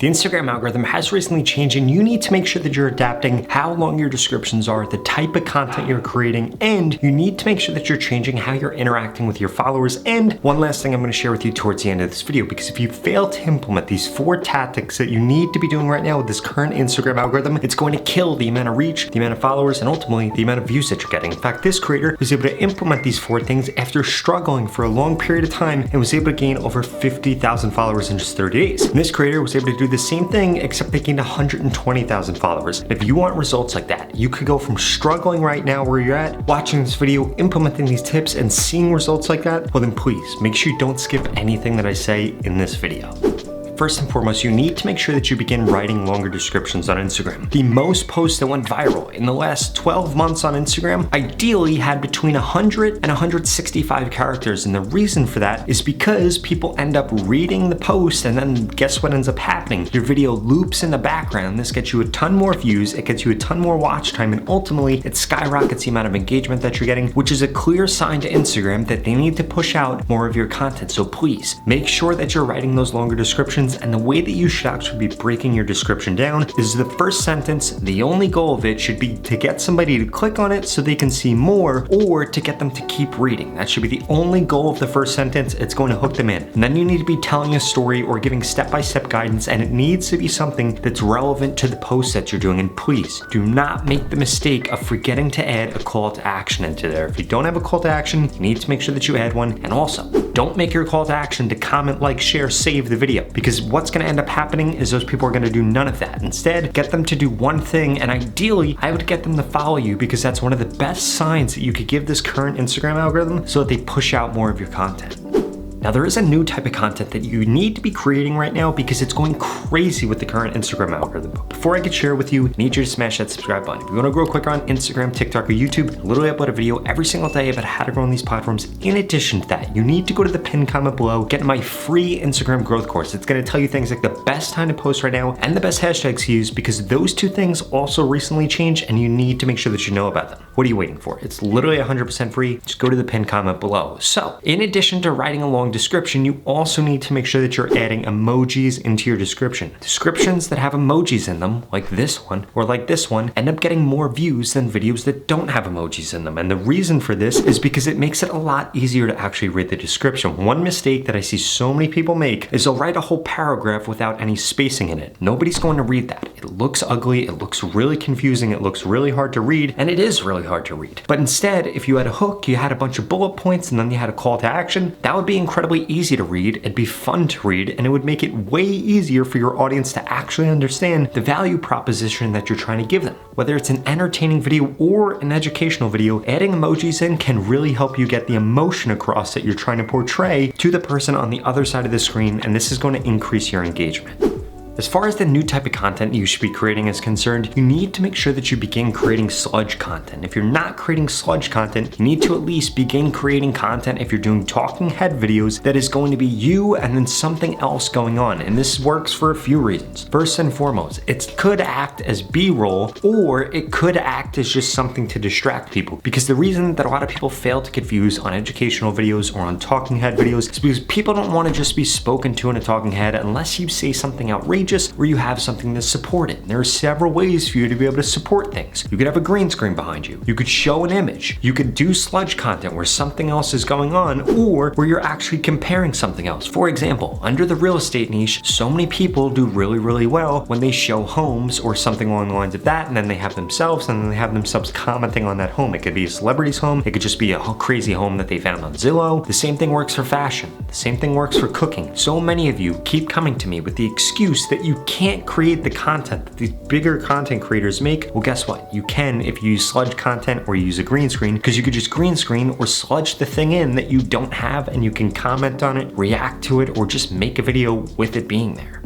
The Instagram algorithm has recently changed, and you need to make sure that you're adapting how long your descriptions are, the type of content you're creating, and you need to make sure that you're changing how you're interacting with your followers. And one last thing I'm going to share with you towards the end of this video, because if you fail to implement these 4 tactics that you need to be doing right now with this current Instagram algorithm, it's going to kill the amount of reach, the amount of followers, and ultimately the amount of views that you're getting. In fact, this creator was able to implement these 4 things after struggling for a long period of time and was able to gain over 50,000 followers in just 30 days. And this creator was able to do the same thing, except they gained 120,000 followers. If you want results like that, you could go from struggling right now where you're at, watching this video, implementing these tips, and seeing results like that, well then please make sure you don't skip anything that I say in this video. First and foremost, you need to make sure that you begin writing longer descriptions on Instagram. The most posts that went viral in the last 12 months on Instagram ideally had between 100 and 165 characters, and the reason for that is because people end up reading the post, and then guess what ends up happening? Your video loops in the background. This gets you a ton more views, it gets you a ton more watch time, and ultimately it skyrockets the amount of engagement that you're getting, which is a clear sign to Instagram that they need to push out more of your content. So please make sure that you're writing those longer descriptions. And the way that you should actually be breaking your description down is the first sentence, the only goal of it should be to get somebody to click on it so they can see more, or to get them to keep reading. That should be the only goal of the first sentence. It's going to hook them in. And then you need to be telling a story or giving step-by-step guidance, and it needs to be something that's relevant to the post that you're doing. And please do not make the mistake of forgetting to add a call to action into there. If you don't have a call to action, you need to make sure that you add one. And also, don't make your call to action to comment, like, share, save the video, because what's going to end up happening is those people are going to do none of that. Instead, get them to do one thing, and ideally, I would get them to follow you, because that's one of the best signs that you could give this current Instagram algorithm so that they push out more of your content. Now, there is a new type of content that you need to be creating right now because it's going crazy with the current Instagram algorithm. But before I could share it with you, I need you to smash that subscribe button. If you want to grow quicker on Instagram, TikTok, or YouTube, I literally upload a video every single day about how to grow on these platforms. In addition to that, you need to go to the pinned comment below, get my free Instagram growth course. It's going to tell you things like the best time to post right now and the best hashtags to use, because those 2 things also recently changed and you need to make sure that you know about them. What are you waiting for? It's literally 100% free. Just go to the pinned comment below. So, in addition to writing a long description, you also need to make sure that you're adding emojis into your description. Descriptions that have emojis in them, like this one or like this one, end up getting more views than videos that don't have emojis in them. And the reason for this is because it makes it a lot easier to actually read the description. One mistake that I see so many people make is they'll write a whole paragraph without any spacing in it. Nobody's going to read that. It looks ugly, it looks really confusing, it looks really hard to read, and it is really hard to read. But instead, if you had a hook, you had a bunch of bullet points, and then you had a call to action, that would be incredibly easy to read, it'd be fun to read, and it would make it way easier for your audience to actually understand the value proposition that you're trying to give them. Whether it's an entertaining video or an educational video, adding emojis in can really help you get the emotion across that you're trying to portray to the person on the other side of the screen, and this is going to increase your engagement. As far as the new type of content you should be creating is concerned, you need to make sure that you begin creating sludge content. If you're not creating sludge content, you need to at least begin creating content if you're doing talking head videos that is going to be you and then something else going on. And this works for a few reasons. First and foremost, it could act as B-roll, or it could act as just something to distract people. Because the reason that a lot of people fail to get views on educational videos or on talking head videos is because people don't want to just be spoken to in a talking head unless you say something outrageous or you have something to support it. There are several ways for you to be able to support things. You could have a green screen behind you. You could show an image. You could do sludge content where something else is going on, or where you're actually comparing something else. For example, under the real estate niche, so many people do really, really well when they show homes or something along the lines of that, and then they have themselves, and then they have themselves commenting on that home. It could be a celebrity's home. It could just be a crazy home that they found on Zillow. The same thing works for fashion. The same thing works for cooking. So many of you keep coming to me with the excuse that you can't create the content that these bigger content creators make. Well, guess what? You can if you use sludge content or you use a green screen, because you could just green screen or sludge the thing in that you don't have, and you can comment on it, react to it, or just make a video with it being there.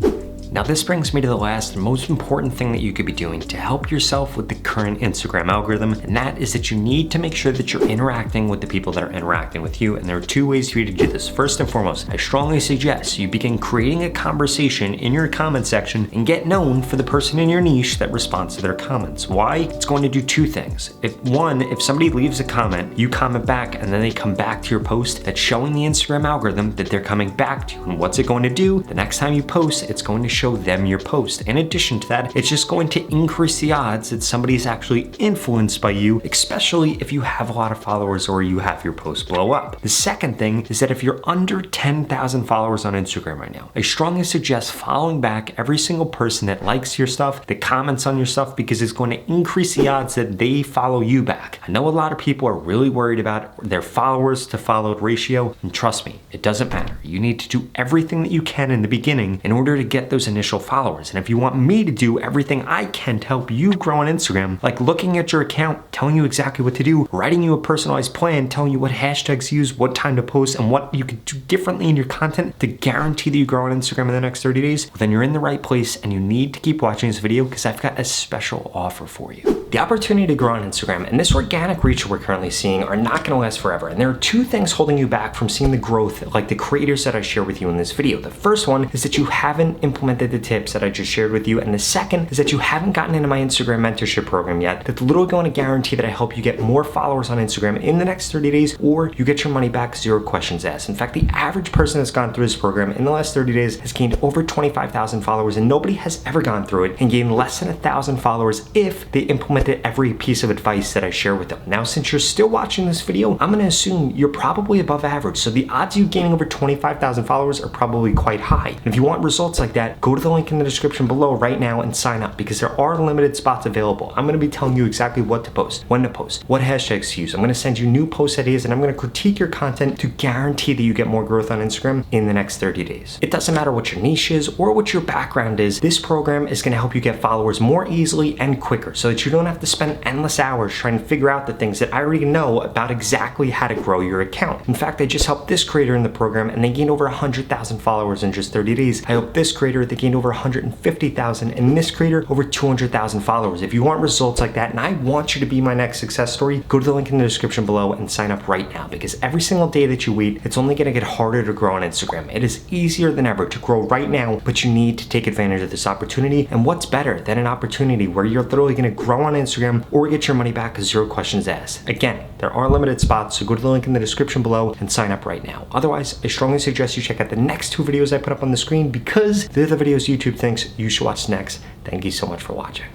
Now this brings me to the last and most important thing that you could be doing to help yourself with the current Instagram algorithm, and that is that you need to make sure that you're interacting with the people that are interacting with you, and there are two ways for you to do this. First and foremost, I strongly suggest you begin creating a conversation in your comment section and get known for the person in your niche that responds to their comments. Why? It's going to do two things. If somebody leaves a comment, you comment back, and then they come back to your post, that's showing the Instagram algorithm that they're coming back to you. And what's it going to do? The next time you post, it's going to show them your post. In addition to that, it's just going to increase the odds that somebody is actually influenced by you, especially if you have a lot of followers or you have your post blow up. The second thing is that if you're under 10,000 followers on Instagram right now, I strongly suggest following back every single person that likes your stuff, that comments on your stuff, because it's going to increase the odds that they follow you back. I know a lot of people are really worried about their followers to followed ratio, and trust me, it doesn't matter. You need to do everything that you can in the beginning in order to get those initial followers. And if you want me to do everything I can to help you grow on Instagram, like looking at your account, telling you exactly what to do, writing you a personalized plan, telling you what hashtags to use, what time to post, and what you could do differently in your content to guarantee that you grow on Instagram in the next 30 days, well, then you're in the right place and you need to keep watching this video because I've got a special offer for you. The opportunity to grow on Instagram and this organic reach we're currently seeing are not going to last forever. And there are two things holding you back from seeing the growth like the creators that I share with you in this video. The first one is that you haven't implemented the tips that I just shared with you. And the second is that you haven't gotten into my Instagram mentorship program yet. That's literally going to guarantee that I help you get more followers on Instagram in the next 30 days, or you get your money back, 0 questions asked. In fact, the average person that's gone through this program in the last 30 days has gained over 25,000 followers, and nobody has ever gone through it and gained less than 1,000 followers if they implemented every piece of advice that I share with them. Now, since you're still watching this video, I'm going to assume you're probably above average. So the odds of you gaining over 25,000 followers are probably quite high. And if you want results like that, go to the link in the description below right now and sign up, because there are limited spots available. I'm going to be telling you exactly what to post, when to post, what hashtags to use. I'm going to send you new post ideas, and I'm going to critique your content to guarantee that you get more growth on Instagram in the next 30 days. It doesn't matter what your niche is or what your background is. This program is going to help you get followers more easily and quicker so that you don't have to spend endless hours trying to figure out the things that I already know about exactly how to grow your account. In fact, I just helped this creator in the program and they gained over 100,000 followers in just 30 days. I helped this creator, they gained over 150,000, and this creator over 200,000 followers. If you want results like that and I want you to be my next success story, go to the link in the description below and sign up right now, because every single day that you wait, it's only going to get harder to grow on Instagram. It is easier than ever to grow right now, but you need to take advantage of this opportunity. And what's better than an opportunity where you're literally going to grow on Instagram or get your money back, 0 questions asked? Again, there are limited spots, so go to the link in the description below and sign up right now. Otherwise, I strongly suggest you check out the next 2 videos I put up on the screen, because they're the videos YouTube thinks you should watch next. Thank you so much for watching.